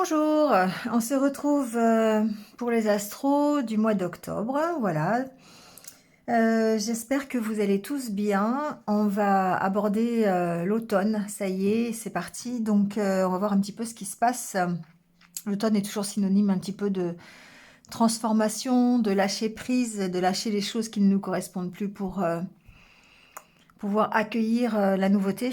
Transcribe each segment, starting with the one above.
Bonjour, on se retrouve pour les astros du mois d'octobre, voilà. J'espère que vous allez tous bien. On va aborder l'automne, ça y est, c'est parti. Donc on va voir un petit peu ce qui se passe. L'automne est toujours synonyme un petit peu de transformation, de lâcher prise, de lâcher les choses qui ne nous correspondent plus pour pouvoir accueillir la nouveauté.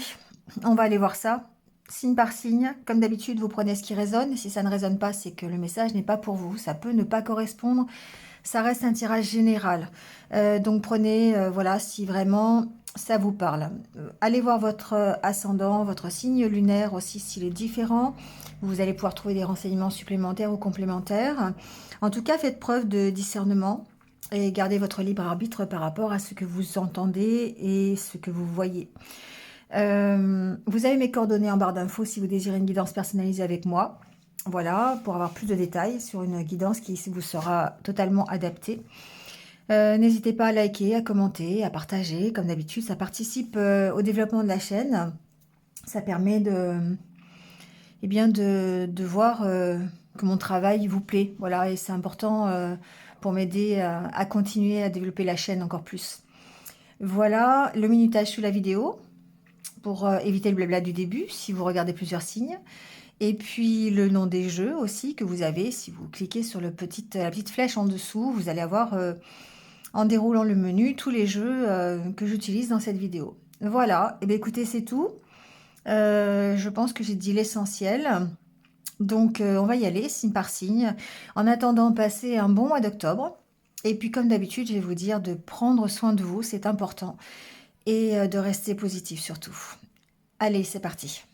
On va aller voir ça. Signe par signe, comme d'habitude, vous prenez ce qui résonne. Si ça ne résonne pas, c'est que le message n'est pas pour vous. Ça peut ne pas correspondre. Ça reste un tirage général. Donc prenez, voilà, si vraiment ça vous parle. Allez voir votre ascendant, votre signe lunaire aussi, s'il est différent. Vous allez pouvoir trouver des renseignements supplémentaires ou complémentaires. En tout cas, faites preuve de discernement et gardez votre libre arbitre par rapport à ce que vous entendez et ce que vous voyez. Vous avez mes coordonnées en barre d'infos si vous désirez une guidance personnalisée avec moi. Voilà, pour avoir plus de détails sur une guidance qui vous sera totalement adaptée. N'hésitez pas à liker, à commenter, à partager. Comme d'habitude, ça participe au développement de la chaîne. Ça permet de voir que mon travail vous plaît. Voilà, et c'est important pour m'aider à continuer à développer la chaîne encore plus. Voilà le minutage sous la vidéo pour éviter le blabla du début si vous regardez plusieurs signes. Et puis le nom des jeux aussi que vous avez. Si vous cliquez sur la petite flèche en dessous, vous allez avoir en déroulant le menu tous les jeux que j'utilise dans cette vidéo. Voilà, et bien écoutez, c'est tout. Je pense que j'ai dit l'essentiel. Donc on va y aller signe par signe. En attendant, passez un bon mois d'octobre. Et puis comme d'habitude, je vais vous dire de prendre soin de vous, c'est important. Et de rester positif surtout. Allez, c'est parti.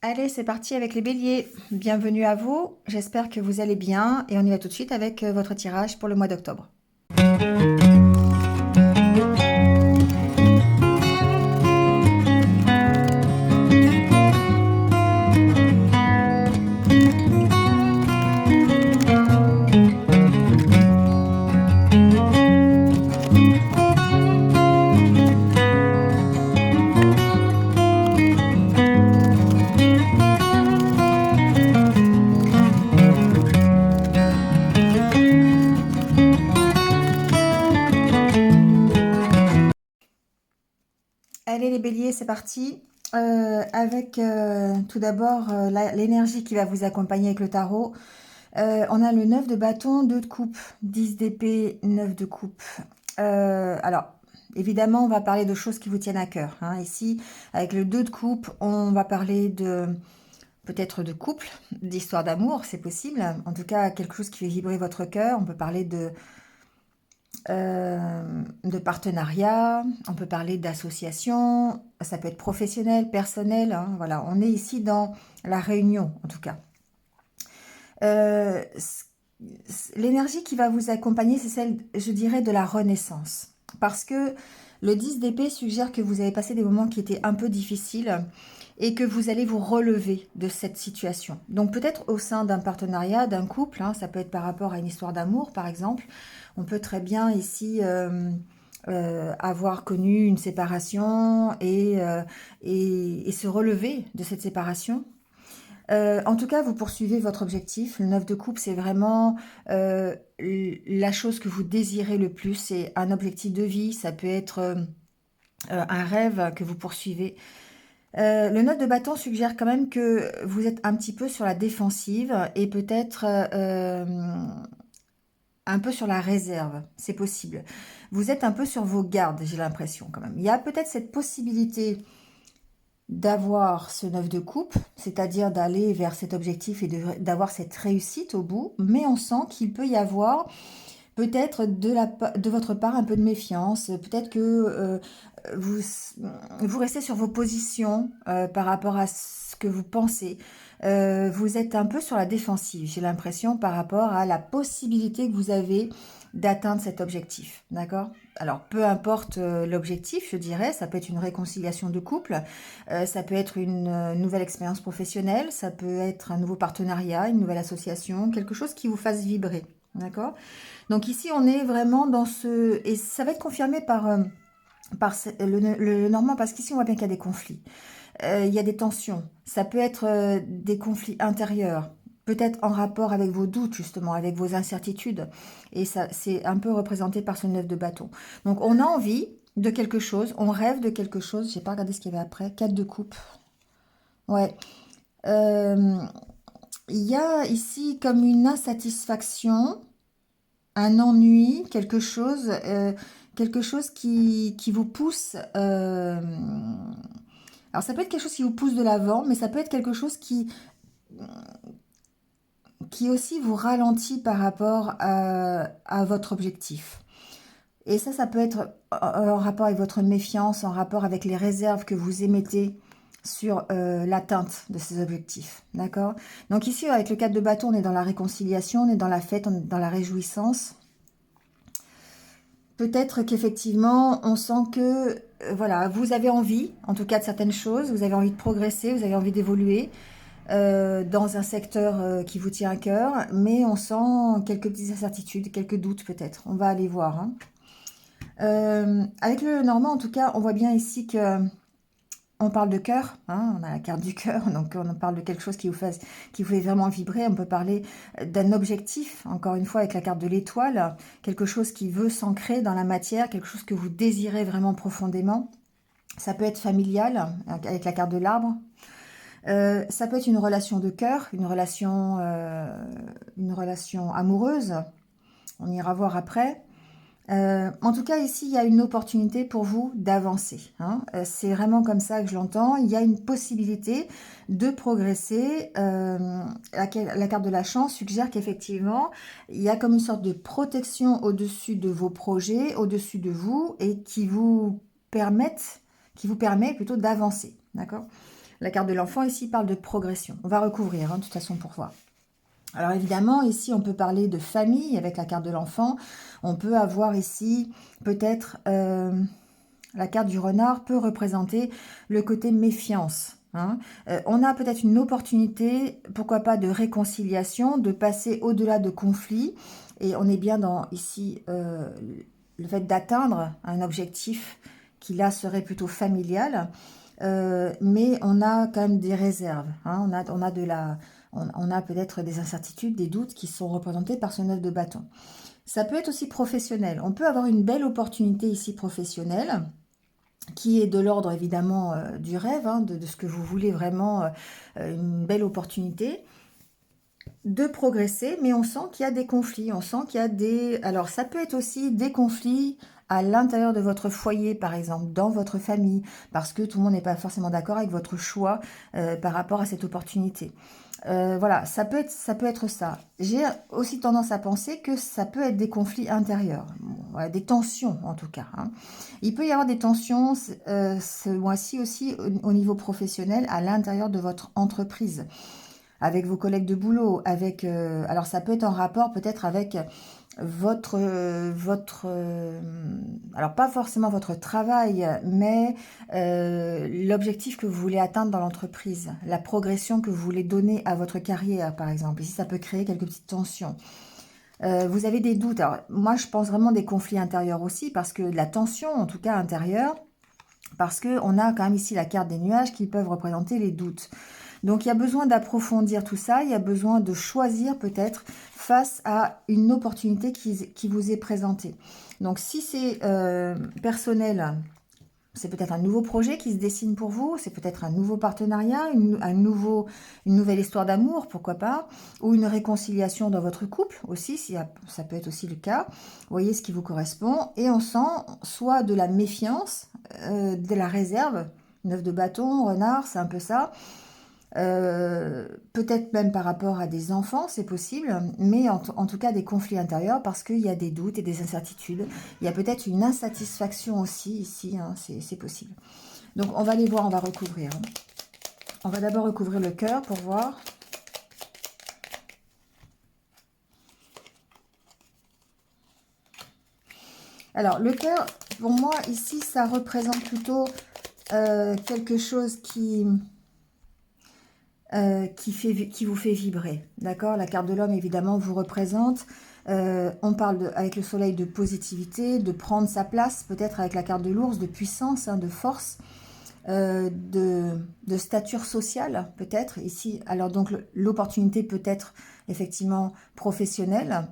Allez, c'est parti avec les béliers. Bienvenue à vous, j'espère que vous allez bien. Et on y va tout de suite avec votre tirage pour le mois d'octobre. Allez les béliers, c'est parti. Avec tout d'abord l'énergie qui va vous accompagner avec le tarot. On a le 9 de bâton, 2 de coupe, 10 d'épée, 9 de coupe. Alors, évidemment, on va parler de choses qui vous tiennent à cœur. Hein. Ici, avec le 2 de coupe, on va parler de peut-être de couple, d'histoire d'amour, c'est possible. En tout cas, quelque chose qui fait vibrer votre cœur. On peut parler de partenariat, on peut parler d'association, ça peut être professionnel, personnel. Hein, voilà, on est ici dans la réunion, en tout cas. L'énergie qui va vous accompagner, c'est celle, je dirais, de la renaissance. Parce que le 10 d'épée suggère que vous avez passé des moments qui étaient un peu difficiles et que vous allez vous relever de cette situation. Donc peut-être au sein d'un partenariat, d'un couple, hein, ça peut être par rapport à une histoire d'amour par exemple. On peut très bien ici avoir connu une séparation et se relever de cette séparation. En tout cas, vous poursuivez votre objectif. Le 9 de coupe, c'est vraiment la chose que vous désirez le plus. C'est un objectif de vie, ça peut être un rêve que vous poursuivez. Le 9 de bâton suggère quand même que vous êtes un petit peu sur la défensive et peut-être un peu sur la réserve, c'est possible. Vous êtes un peu sur vos gardes, j'ai l'impression quand même. Il y a peut-être cette possibilité d'avoir ce 9 de coupe, c'est-à-dire d'aller vers cet objectif et d'avoir cette réussite au bout, mais on sent qu'il peut y avoir peut-être de votre part un peu de méfiance, peut-être que vous restez sur vos positions par rapport à ce que vous pensez. Vous êtes un peu sur la défensive, j'ai l'impression, par rapport à la possibilité que vous avez d'atteindre cet objectif, d'accord? Alors, peu importe l'objectif, je dirais, ça peut être une réconciliation de couple, ça peut être une nouvelle expérience professionnelle, ça peut être un nouveau partenariat, une nouvelle association, quelque chose qui vous fasse vibrer, d'accord? Donc ici, on est vraiment dans ce... Et ça va être confirmé par le Normand, parce qu'ici, on voit bien qu'il y a des conflits. il y a des tensions. Ça peut être des conflits intérieurs, peut-être en rapport avec vos doutes, justement, avec vos incertitudes. Et ça, c'est un peu représenté par ce 9 de bâton. Donc, on a envie de quelque chose, on rêve de quelque chose. J'ai pas regardé ce qu'il y avait après. 4 de coupe. Ouais. Euh, il y a ici comme une insatisfaction, un ennui, quelque chose qui vous pousse. Alors ça peut être quelque chose qui vous pousse de l'avant, mais ça peut être quelque chose qui aussi vous ralentit par rapport à votre objectif. Et ça peut être en rapport avec votre méfiance, en rapport avec les réserves que vous émettez sur l'atteinte de ces objectifs. D'accord? Donc ici, avec le 4 de bâton, on est dans la réconciliation, on est dans la fête, on est dans la réjouissance. Peut-être qu'effectivement, on sent que voilà, vous avez envie, en tout cas de certaines choses, vous avez envie de progresser, vous avez envie d'évoluer dans un secteur qui vous tient à cœur, mais on sent quelques petites incertitudes, quelques doutes peut-être. On va aller voir. Hein. Avec le Normand, en tout cas, on voit bien ici que on parle de cœur, hein, on a la carte du cœur, donc on parle de quelque chose qui vous fait vraiment vibrer. On peut parler d'un objectif, encore une fois avec la carte de l'étoile, quelque chose qui veut s'ancrer dans la matière, quelque chose que vous désirez vraiment profondément. Ça peut être familial, avec la carte de l'arbre. Ça peut être une relation de cœur, une relation amoureuse. On ira voir après. En tout cas, ici, il y a une opportunité pour vous d'avancer. Hein. C'est vraiment comme ça que je l'entends. Il y a une possibilité de progresser. La carte de la chance suggère qu'effectivement, il y a comme une sorte de protection au-dessus de vos projets, au-dessus de vous, et qui vous permet plutôt d'avancer. D'accord ? La carte de l'enfant ici parle de progression. On va recouvrir, hein, de toute façon, pour voir. Alors évidemment, ici, on peut parler de famille avec la carte de l'enfant. On peut avoir ici, peut-être, la carte du renard peut représenter le côté méfiance. Hein. On a peut-être une opportunité, pourquoi pas, de réconciliation, de passer au-delà de conflits. Et on est bien dans, ici, le fait d'atteindre un objectif qui, là, serait plutôt familial. Mais on a quand même des réserves. Hein. On a peut-être des incertitudes, des doutes qui sont représentés par ce 9 de bâton. Ça peut être aussi professionnel. On peut avoir une belle opportunité ici professionnelle, qui est de l'ordre évidemment du rêve, hein, de ce que vous voulez vraiment, une belle opportunité de progresser, mais on sent qu'il y a des conflits, on sent qu'il y a des... Alors ça peut être aussi des conflits à l'intérieur de votre foyer, par exemple, dans votre famille, parce que tout le monde n'est pas forcément d'accord avec votre choix par rapport à cette opportunité. Voilà, ça peut être ça. J'ai aussi tendance à penser que ça peut être des conflits intérieurs, bon, voilà, des tensions en tout cas. Hein. Il peut y avoir des tensions ce mois-ci aussi au niveau professionnel à l'intérieur de votre entreprise, avec vos collègues de boulot, avec... alors ça peut être en rapport peut-être avec alors pas forcément votre travail, mais l'objectif que vous voulez atteindre dans l'entreprise, la progression que vous voulez donner à votre carrière, par exemple. Ici, ça peut créer quelques petites tensions. Vous avez des doutes. Alors, moi, je pense vraiment des conflits intérieurs aussi, parce que de la tension, en tout cas intérieure, parce qu'on a quand même ici la carte des nuages qui peuvent représenter les doutes. Donc, il y a besoin d'approfondir tout ça, il y a besoin de choisir peut-être face à une opportunité qui vous est présentée. Donc, si c'est personnel, c'est peut-être un nouveau projet qui se dessine pour vous, c'est peut-être un nouveau partenariat, une nouvelle histoire d'amour, pourquoi pas, ou une réconciliation dans votre couple aussi, ça peut être aussi le cas. Vous voyez ce qui vous correspond. Et on sent soit de la méfiance, de la réserve, 9 de bâton, renard, c'est un peu ça. Peut-être même par rapport à des enfants, c'est possible, mais en tout cas des conflits intérieurs parce qu'il y a des doutes et des incertitudes. Il y a peut-être une insatisfaction aussi ici, hein, c'est possible. Donc on va aller voir, on va recouvrir. Hein. On va d'abord recouvrir le cœur pour voir. Alors le cœur, pour moi ici, ça représente plutôt quelque chose qui vous fait vibrer, d'accord? La carte de l'homme, évidemment, vous représente. On parle, avec le soleil, de positivité, de prendre sa place, peut-être avec la carte de l'ours, de puissance, hein, de force. de stature sociale, peut-être, ici. Alors, donc, l'opportunité peut être effectivement professionnelle,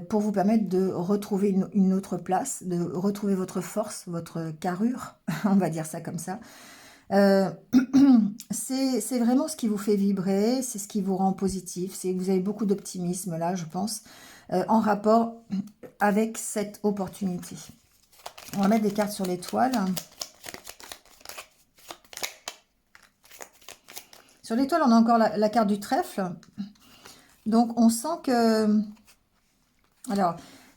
pour vous permettre de retrouver une autre place, de retrouver votre force, votre carrure, on va dire ça comme ça. Euh, c'est vraiment ce qui vous fait vibrer, c'est ce qui vous rend positif, c'est vous avez beaucoup d'optimisme là, je pense, en rapport avec cette opportunité. On va mettre des cartes sur l'étoile. Sur l'étoile, on a encore la carte du trèfle. Donc, on sent que... Alors,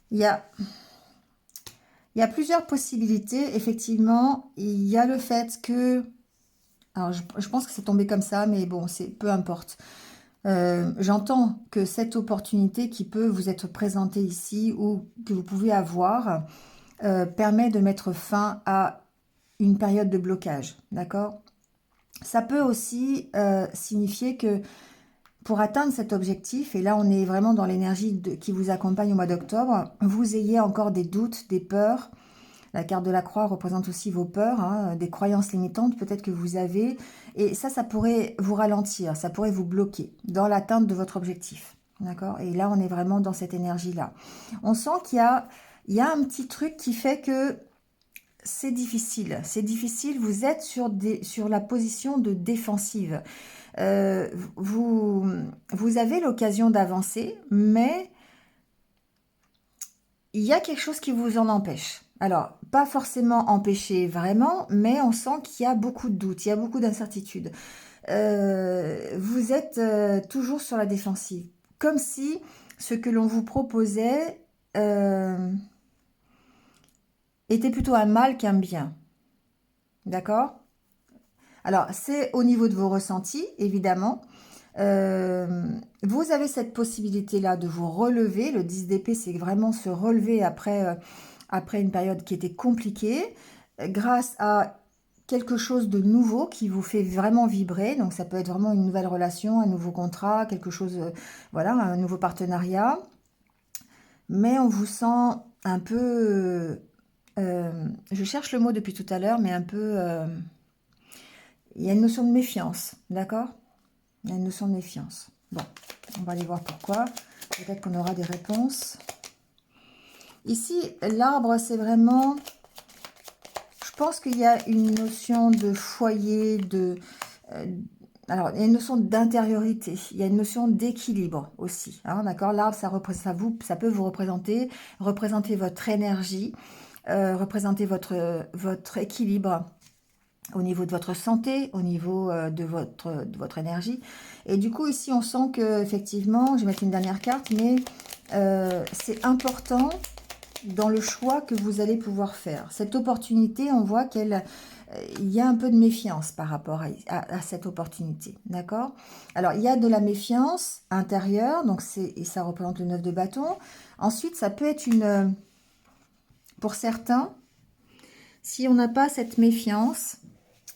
il y a plusieurs possibilités. Effectivement, il y a le fait que... Alors, je pense que c'est tombé comme ça, mais bon, peu importe. J'entends que cette opportunité qui peut vous être présentée ici ou que vous pouvez avoir permet de mettre fin à une période de blocage, d'accord? Ça peut aussi signifier que pour atteindre cet objectif, et là on est vraiment dans l'énergie qui vous accompagne au mois d'octobre, vous ayez encore des doutes, des peurs. La carte de la croix représente aussi vos peurs, hein, des croyances limitantes peut-être que vous avez. Et ça pourrait vous ralentir, ça pourrait vous bloquer dans l'atteinte de votre objectif. D'accord? Et là, on est vraiment dans cette énergie-là. On sent il y a un petit truc qui fait que c'est difficile. C'est difficile, vous êtes sur la position de défensive. Vous avez l'occasion d'avancer, mais il y a quelque chose qui vous en empêche. Alors, pas forcément empêcher vraiment, mais on sent qu'il y a beaucoup de doutes, il y a beaucoup d'incertitudes. Vous êtes toujours sur la défensive, comme si ce que l'on vous proposait était plutôt un mal qu'un bien. D'accord? Alors, c'est au niveau de vos ressentis, évidemment. Vous avez cette possibilité-là de vous relever. Le 10 d'épée, c'est vraiment se relever après une période qui était compliquée, grâce à quelque chose de nouveau qui vous fait vraiment vibrer. Donc, ça peut être vraiment une nouvelle relation, un nouveau contrat, quelque chose, voilà, un nouveau partenariat. Mais on vous sent un peu... je cherche le mot depuis tout à l'heure, mais un peu... il y a une notion de méfiance, d'accord? Il y a une notion de méfiance. Bon, on va aller voir pourquoi. Peut-être qu'on aura des réponses. Ici, l'arbre, c'est vraiment... Je pense qu'il y a une notion de foyer, alors, il y a une notion d'intériorité. Il y a une notion d'équilibre aussi. Hein, d'accord? L'arbre, ça peut vous représenter votre énergie, représenter votre équilibre au niveau de votre santé, au niveau de votre énergie. Et du coup, ici, on sent que effectivement, je vais mettre une dernière carte, mais c'est important dans le choix que vous allez pouvoir faire. Cette opportunité, on voit il y a un peu de méfiance par rapport à cette opportunité, d'accord? Alors, il y a de la méfiance intérieure, donc et ça représente le 9 de bâton. Ensuite, ça peut être pour certains, si on n'a pas cette méfiance,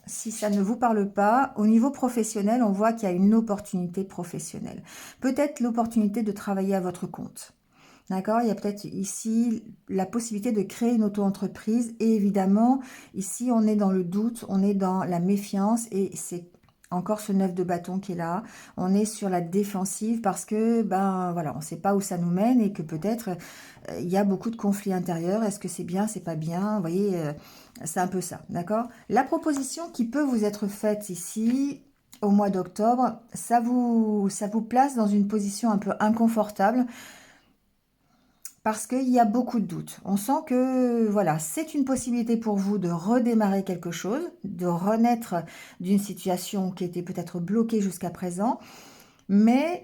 si ça ne vous parle pas, au niveau professionnel, on voit qu'il y a une opportunité professionnelle. Peut-être l'opportunité de travailler à votre compte. D'accord? Il y a peut-être ici la possibilité de créer une auto-entreprise. Et évidemment, ici, on est dans le doute, on est dans la méfiance. Et c'est encore ce 9 de bâton qui est là. On est sur la défensive parce que, ben voilà, on ne sait pas où ça nous mène et que peut-être il y a beaucoup de conflits intérieurs. Est-ce que c'est bien, c'est pas bien? Vous voyez, c'est un peu ça, d'accord? La proposition qui peut vous être faite ici, au mois d'octobre, ça vous place dans une position un peu inconfortable parce qu'il y a beaucoup de doutes. On sent que, voilà, c'est une possibilité pour vous de redémarrer quelque chose, de renaître d'une situation qui était peut-être bloquée jusqu'à présent, mais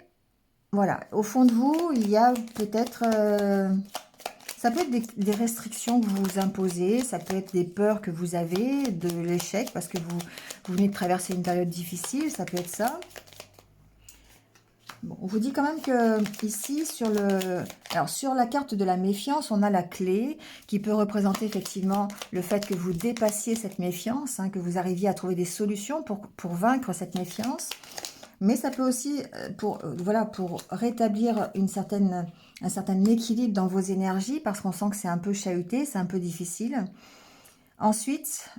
voilà, au fond de vous, il y a peut-être... ça peut être des restrictions que vous vous imposez, ça peut être des peurs que vous avez de l'échec parce que vous venez de traverser une période difficile, ça peut être ça. Bon, on vous dit quand même que ici, sur la carte de la méfiance, on a la clé qui peut représenter effectivement le fait que vous dépassiez cette méfiance, hein, que vous arriviez à trouver des solutions pour vaincre cette méfiance. Mais ça peut aussi, voilà, pour rétablir un certain équilibre dans vos énergies, parce qu'on sent que c'est un peu chahuté, c'est un peu difficile. Ensuite,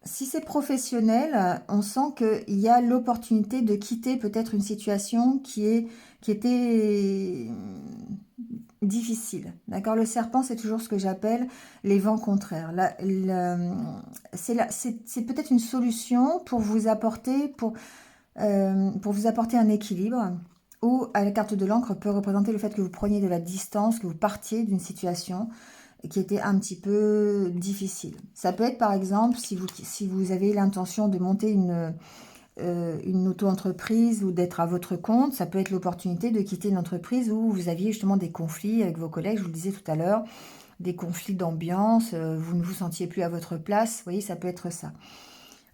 Si c'est professionnel, on sent qu'il y a l'opportunité de quitter peut-être une situation qui était difficile. D'accord? Le serpent, c'est toujours ce que j'appelle les vents contraires. C'est peut-être une solution pour vous apporter un équilibre, ou à la carte de l'encre peut représenter le fait que vous preniez de la distance, que vous partiez d'une situation qui était un petit peu difficile. Ça peut être par exemple si vous avez l'intention de monter une auto-entreprise ou d'être à votre compte, ça peut être l'opportunité de quitter une entreprise où vous aviez justement des conflits avec vos collègues, je vous le disais tout à l'heure, des conflits d'ambiance, vous ne vous sentiez plus à votre place, vous voyez, ça peut être ça.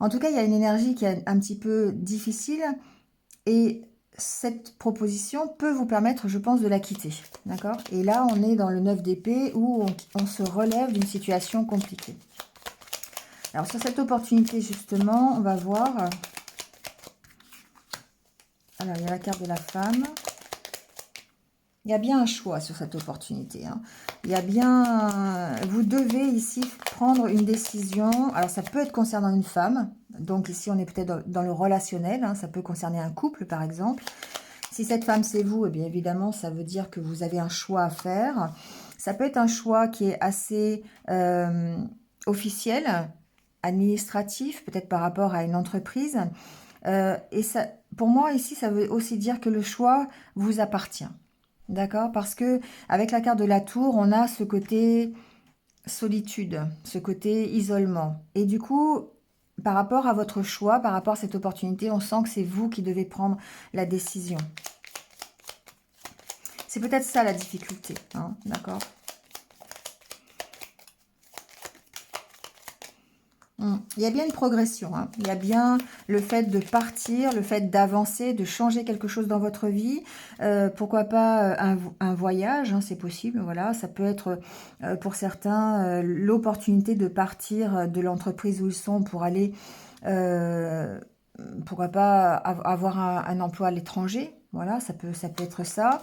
En tout cas, il y a une énergie qui est un petit peu difficile et cette proposition peut vous permettre, je pense, de la quitter. D'accord? Et là, on est dans le 9 d'épée où on se relève d'une situation compliquée. Alors, sur cette opportunité, justement, on va voir. Alors, il y a la carte de la femme. Il y a bien un choix sur cette opportunité. Hein. Il y a bien... Vous devez ici prendre une décision. Alors, ça peut être concernant une femme. Donc, ici, on est peut-être dans le relationnel. Hein. Ça peut concerner un couple, par exemple. Si cette femme, c'est vous, eh bien évidemment, ça veut dire que vous avez un choix à faire. Ça peut être un choix qui est assez officiel, administratif, peut-être par rapport à une entreprise. Et ça, pour moi, ici, ça veut aussi dire que le choix vous appartient. D'accord? Parce que avec la carte de la tour, on a ce côté solitude, ce côté isolement. Et du coup, par rapport à votre choix, par rapport à cette opportunité, on sent que c'est vous qui devez prendre la décision. C'est peut-être ça la difficulté, hein, d'accord? Il y a bien une progression, hein. Il y a bien le fait de partir, le fait d'avancer, de changer quelque chose dans votre vie. Pourquoi pas un voyage, hein, c'est possible, voilà. Ça peut être pour certains l'opportunité de partir de l'entreprise où ils sont pour aller, euh, pourquoi pas avoir un emploi à l'étranger. Voilà, ça peut être ça.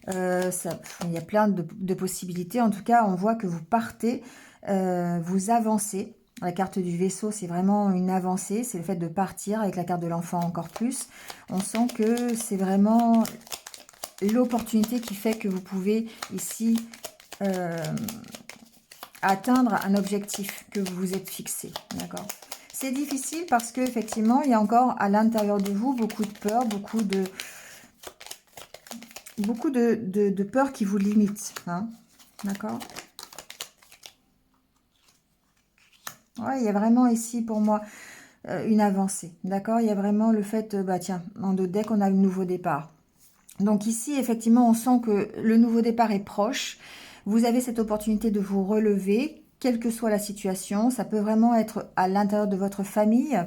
Il y a plein de possibilités. En tout cas, on voit que vous partez, vous avancez. La carte du vaisseau, c'est vraiment une avancée. C'est le fait de partir. Avec la carte de l'enfant, encore plus. On sent que c'est vraiment l'opportunité qui fait que vous pouvez ici atteindre un objectif que vous vous êtes fixé. D'accord ? C'est difficile parce qu'effectivement, il y a encore à l'intérieur de vous beaucoup de peur, beaucoup de peur qui vous limite. Hein, d'accord? Ouais, il y a vraiment ici pour moi une avancée. D'accord? Il y a vraiment le fait, bah tiens, en dos dès qu'on a le nouveau départ. Donc ici, effectivement, on sent que le nouveau départ est proche. Vous avez cette opportunité de vous relever, quelle que soit la situation. Ça peut vraiment être à l'intérieur de votre famille.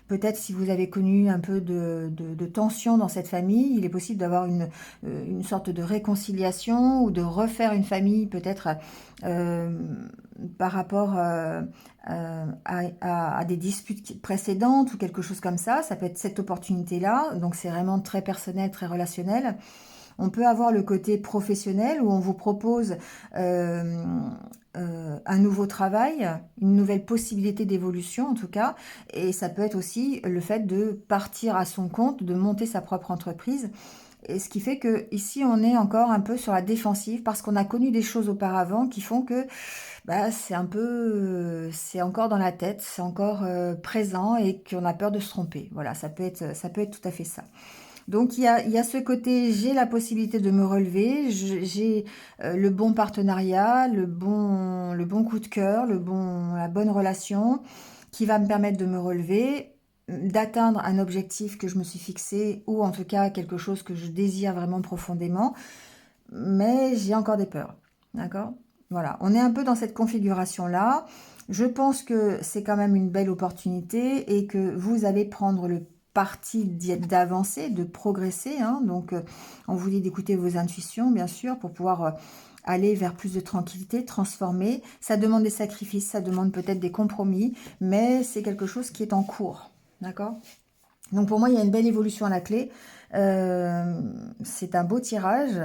Peut-être si vous avez connu un peu de tension dans cette famille, il est possible d'avoir une sorte de réconciliation ou de refaire une famille peut-être euh, par rapport à des disputes précédentes ou quelque chose comme ça. Ça peut être cette opportunité-là. Donc c'est vraiment très personnel, très relationnel. On peut avoir le côté professionnel où on vous propose un nouveau travail, une nouvelle possibilité d'évolution en tout cas. Et ça peut être aussi le fait de partir à son compte, de monter sa propre entreprise. Et ce qui fait que ici on est encore un peu sur la défensive parce qu'on a connu des choses auparavant qui font que bah, c'est un peu, c'est encore dans la tête, c'est encore présent et qu'on a peur de se tromper. Voilà, ça peut être tout à fait ça. Donc il y a ce côté, j'ai la possibilité de me relever, j'ai le bon partenariat, le bon coup de cœur, la bonne relation qui va me permettre de me relever, d'atteindre un objectif que je me suis fixé ou en tout cas quelque chose que je désire vraiment profondément, mais j'ai encore des peurs. D'accord? Voilà, on est un peu dans cette configuration-là. Je pense que c'est quand même une belle opportunité et que vous allez prendre le parti d'avancer, de progresser. Hein. Donc, on vous dit d'écouter vos intuitions, bien sûr, pour pouvoir aller vers plus de tranquillité, transformer. Ça demande des sacrifices, ça demande peut-être des compromis, mais c'est quelque chose qui est en cours. D'accord? Donc, pour moi, il y a une belle évolution à la clé. C'est un beau tirage.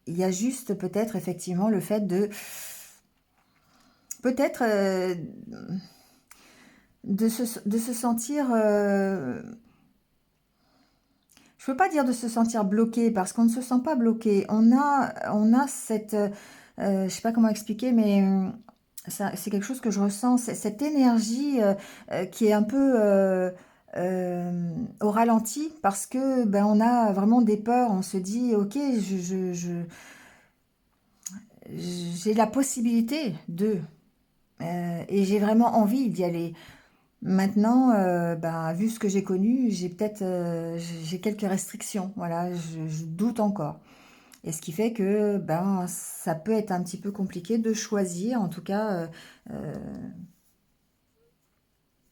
Il y a juste peut-être effectivement le fait de peut-être de se sentir... je peux pas dire de se sentir bloqué, parce qu'on ne se sent pas bloqué. On a cette... je sais pas comment expliquer, mais c'est quelque chose que je ressens, cette énergie qui est un peu au ralenti, parce que ben, on a vraiment des peurs. On se dit, ok, j'ai la possibilité de... et j'ai vraiment envie d'y aller. Maintenant, ben, vu ce que j'ai connu, j'ai peut-être j'ai quelques restrictions. Voilà, je doute encore. Et ce qui fait que ben, ça peut être un petit peu compliqué de choisir, en tout cas, euh,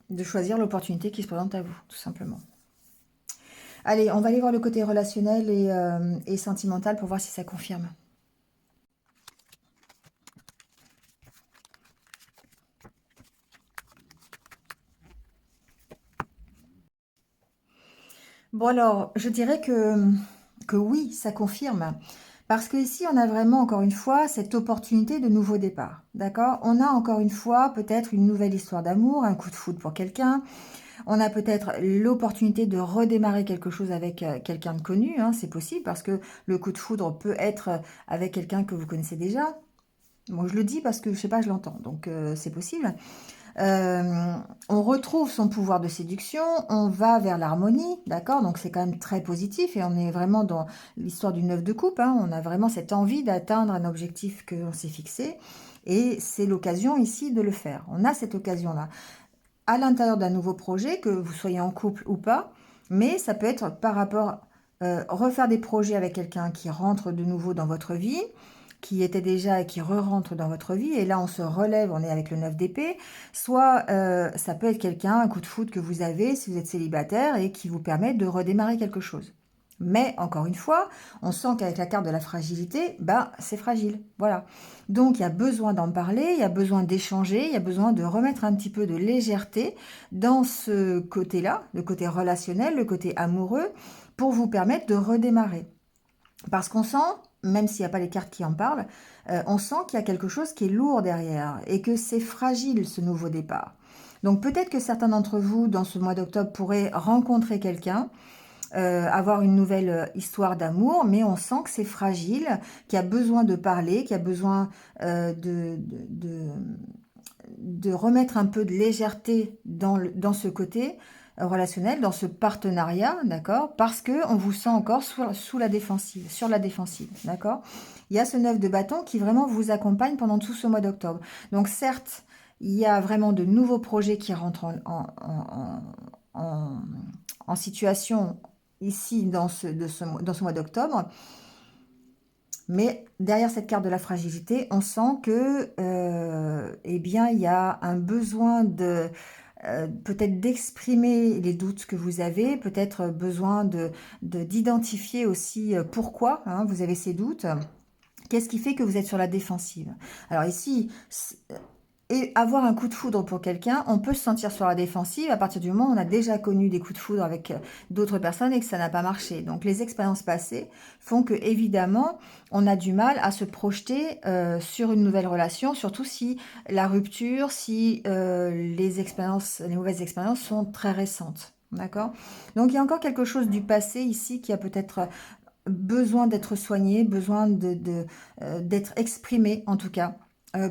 de choisir l'opportunité qui se présente à vous, tout simplement. Allez, on va aller voir le côté relationnel et sentimental pour voir si ça confirme. Bon alors, je dirais que oui, ça confirme. Parce que ici, on a vraiment, encore une fois, cette opportunité de nouveau départ. D'accord? On a encore une fois peut-être une nouvelle histoire d'amour, un coup de foudre pour quelqu'un. On a peut-être l'opportunité de redémarrer quelque chose avec quelqu'un de connu. Hein, c'est possible parce que le coup de foudre peut être avec quelqu'un que vous connaissez déjà. Moi, je le dis parce que, je sais pas, je l'entends. Donc, c'est possible. On retrouve son pouvoir de séduction, on va vers l'harmonie, d'accord? Donc c'est quand même très positif et on est vraiment dans l'histoire d'une œuvre de coupe, hein. On a vraiment cette envie d'atteindre un objectif que l'on s'est fixé et c'est l'occasion ici de le faire. On a cette occasion-là à l'intérieur d'un nouveau projet, que vous soyez en couple ou pas, mais ça peut être par rapport refaire des projets avec quelqu'un qui rentre de nouveau dans votre vie, qui était déjà et qui re-rentre dans votre vie, et là on se relève, on est avec le 9 d'épée, soit ça peut être quelqu'un, un coup de foudre que vous avez si vous êtes célibataire et qui vous permet de redémarrer quelque chose. Mais encore une fois, on sent qu'avec la carte de la fragilité, bah, c'est fragile. Voilà. Donc il y a besoin d'en parler, il y a besoin d'échanger, il y a besoin de remettre un petit peu de légèreté dans ce côté-là, le côté relationnel, le côté amoureux, pour vous permettre de redémarrer. Parce qu'on sent, même s'il n'y a pas les cartes qui en parlent, on sent qu'il y a quelque chose qui est lourd derrière et que c'est fragile ce nouveau départ. Donc peut-être que certains d'entre vous, dans ce mois d'octobre, pourraient rencontrer quelqu'un, avoir une nouvelle histoire d'amour, mais on sent que c'est fragile, qu'il y a besoin de parler, qu'il y a besoin de remettre un peu de légèreté dans ce côté relationnel, dans ce partenariat, d'accord? Parce que on vous sent encore sous la défensive, sur la défensive, d'accord? Il y a ce 9 de bâton qui vraiment vous accompagne pendant tout ce mois d'octobre. Donc certes, il y a vraiment de nouveaux projets qui rentrent en situation ici dans dans ce mois d'octobre. Mais derrière cette carte de la fragilité, on sent que, eh bien, il y a un besoin de peut-être d'exprimer les doutes que vous avez, peut-être besoin d'identifier aussi pourquoi hein, vous avez ces doutes. Qu'est-ce qui fait que vous êtes sur la défensive? Alors ici, et avoir un coup de foudre pour quelqu'un, on peut se sentir sur la défensive à partir du moment où on a déjà connu des coups de foudre avec d'autres personnes et que ça n'a pas marché. Donc les expériences passées font que évidemment on a du mal à se projeter sur une nouvelle relation, surtout si la rupture, si les mauvaises expériences sont très récentes. D'accord? Donc il y a encore quelque chose du passé ici qui a peut-être besoin d'être soigné, besoin d'être exprimé en tout cas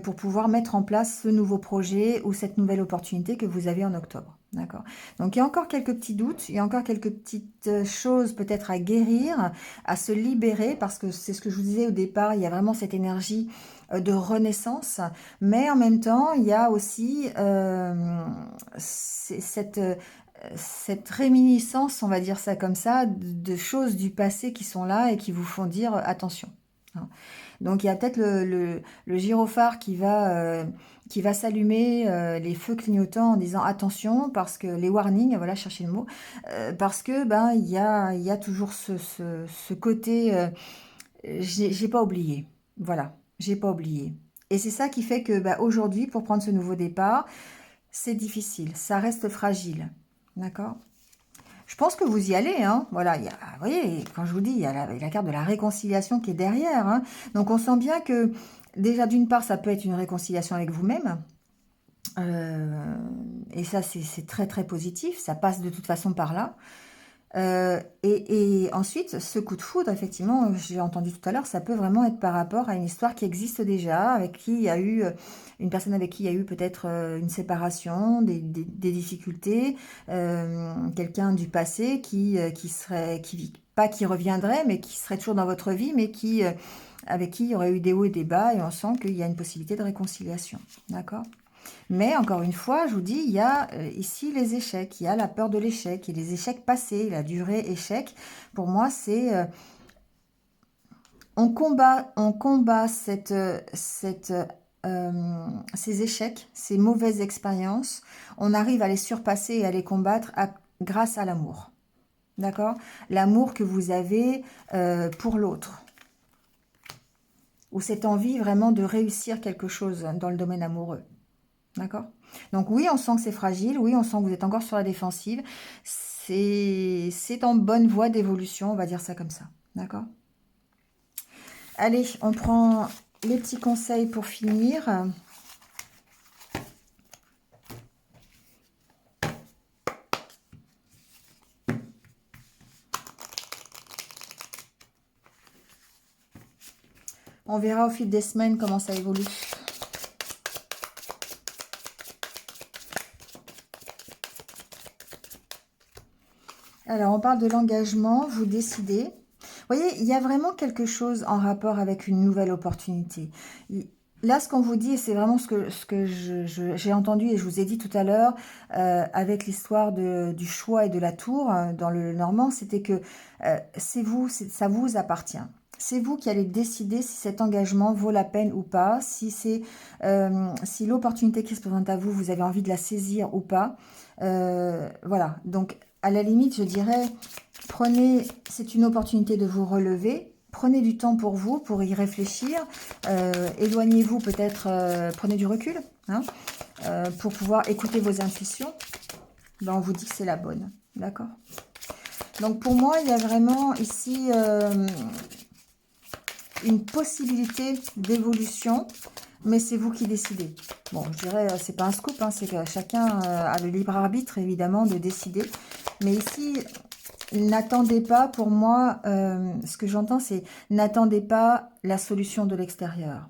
pour pouvoir mettre en place ce nouveau projet ou cette nouvelle opportunité que vous avez en octobre. D'accord. Donc il y a encore quelques petits doutes, il y a encore quelques petites choses peut-être à guérir, à se libérer, parce que c'est ce que je vous disais au départ, il y a vraiment cette énergie de renaissance, mais en même temps, il y a aussi cette réminiscence, on va dire ça comme ça, de choses du passé qui sont là et qui vous font dire attention. Hein. Donc il y a peut-être le gyrophare qui va s'allumer, les feux clignotants en disant attention, parce que les warnings, voilà, cherchez le mot, parce que ben il y a toujours ce côté, j'ai pas oublié, voilà, j'ai pas oublié. Et c'est ça qui fait que bah, aujourd'hui, pour prendre ce nouveau départ, c'est difficile, ça reste fragile, d'accord? Je pense que vous y allez, hein. Voilà, il y a, vous voyez, quand je vous dis, il y a la carte de la réconciliation qui est derrière, hein. Donc on sent bien que déjà d'une part, ça peut être une réconciliation avec vous-même, Et ça, c'est très très positif. Ça passe de toute façon par là. Et ensuite, ce coup de foudre, effectivement, j'ai entendu tout à l'heure, ça peut vraiment être par rapport à une histoire qui existe déjà, avec qui il y a eu une personne avec qui il y a eu peut-être une séparation, des difficultés, quelqu'un du passé qui serait, pas qui reviendrait, mais qui serait toujours dans votre vie, mais qui, avec qui il y aurait eu des hauts et des bas, et on sent qu'il y a une possibilité de réconciliation. D'accord? Mais encore une fois, je vous dis, il y a ici les échecs, il y a la peur de l'échec, et les échecs passés, la durée échec. Pour moi, c'est on combat ces échecs, ces mauvaises expériences. On arrive à les surpasser et à les combattre grâce à l'amour. D'accord? L'amour que vous avez pour l'autre. Ou cette envie vraiment de réussir quelque chose dans le domaine amoureux. D'accord? Donc oui, on sent que c'est fragile, oui, on sent que vous êtes encore sur la défensive. C'est en bonne voie d'évolution, on va dire ça comme ça. D'accord? Allez, on prend les petits conseils pour finir. On verra au fil des semaines comment ça évolue. Alors, on parle de l'engagement, vous décidez. Vous voyez, il y a vraiment quelque chose en rapport avec une nouvelle opportunité. Là, ce qu'on vous dit, c'est vraiment ce que j'ai entendu et je vous ai dit tout à l'heure avec l'histoire du choix et de la tour dans le Normand, c'était que c'est vous, ça vous appartient. C'est vous qui allez décider si cet engagement vaut la peine ou pas, si si l'opportunité qui se présente à vous, vous avez envie de la saisir ou pas. Voilà, donc à la limite, je dirais, prenez, c'est une opportunité de vous relever. Prenez du temps pour vous, pour y réfléchir. Éloignez-vous peut-être, prenez du recul hein, pour pouvoir écouter vos intuitions. Ben, on vous dit que c'est la bonne. D'accord? Donc pour moi, il y a vraiment ici une possibilité d'évolution, mais c'est vous qui décidez. Bon, je dirais, c'est pas un scoop, hein, c'est que chacun a le libre arbitre, évidemment, de décider. Mais ici, n'attendez pas, pour moi, ce que j'entends, c'est n'attendez pas la solution de l'extérieur.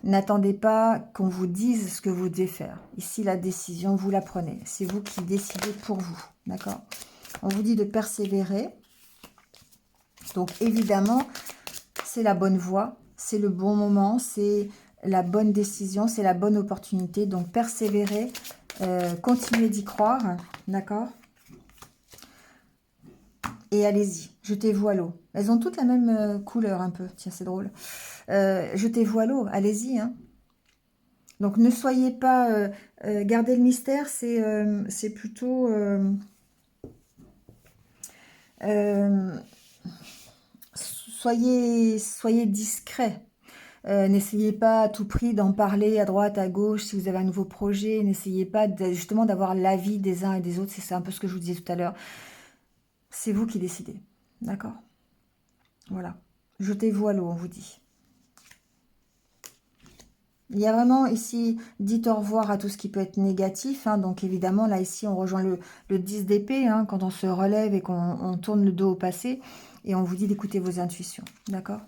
N'attendez pas qu'on vous dise ce que vous devez faire. Ici, la décision, vous la prenez. C'est vous qui décidez pour vous. D'accord? On vous dit de persévérer. Donc, évidemment, c'est la bonne voie, c'est le bon moment, c'est la bonne décision, c'est la bonne opportunité. Donc, persévérez, continuez d'y croire. D'accord? Et allez-y, jetez-vous à l'eau. Elles ont toutes la même couleur un peu. Tiens, c'est drôle. Jetez-vous à l'eau, allez-y. Hein. Donc, ne soyez pas... gardez le mystère, c'est plutôt... soyez discret. N'essayez pas à tout prix d'en parler à droite, à gauche, si vous avez un nouveau projet. N'essayez pas justement d'avoir l'avis des uns et des autres. C'est un peu ce que je vous disais tout à l'heure. C'est vous qui décidez. D'accord? Voilà. Jetez-vous à l'eau, on vous dit. Il y a vraiment ici, dites au revoir à tout ce qui peut être négatif. Hein, donc évidemment, là ici, on rejoint le 10 d'épée, hein, quand on se relève et qu'on tourne le dos au passé. Et on vous dit d'écouter vos intuitions. D'accord?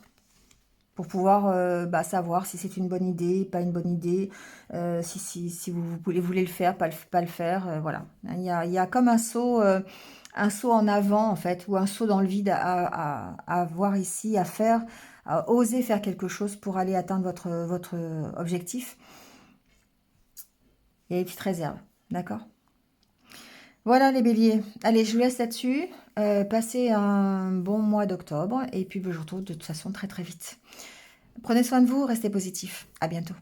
Pour pouvoir savoir si c'est une bonne idée, pas une bonne idée, si vous voulez le faire, pas le faire. Voilà. Il y a comme un saut en avant, en fait, ou un saut dans le vide à voir ici, à faire, à oser faire quelque chose pour aller atteindre votre objectif. Et les petites réserves, d'accord? Voilà les béliers. Allez, je vous laisse là-dessus. Passez un bon mois d'octobre. Et puis, je vous retrouve de toute façon très très vite. Prenez soin de vous, restez positifs. À bientôt.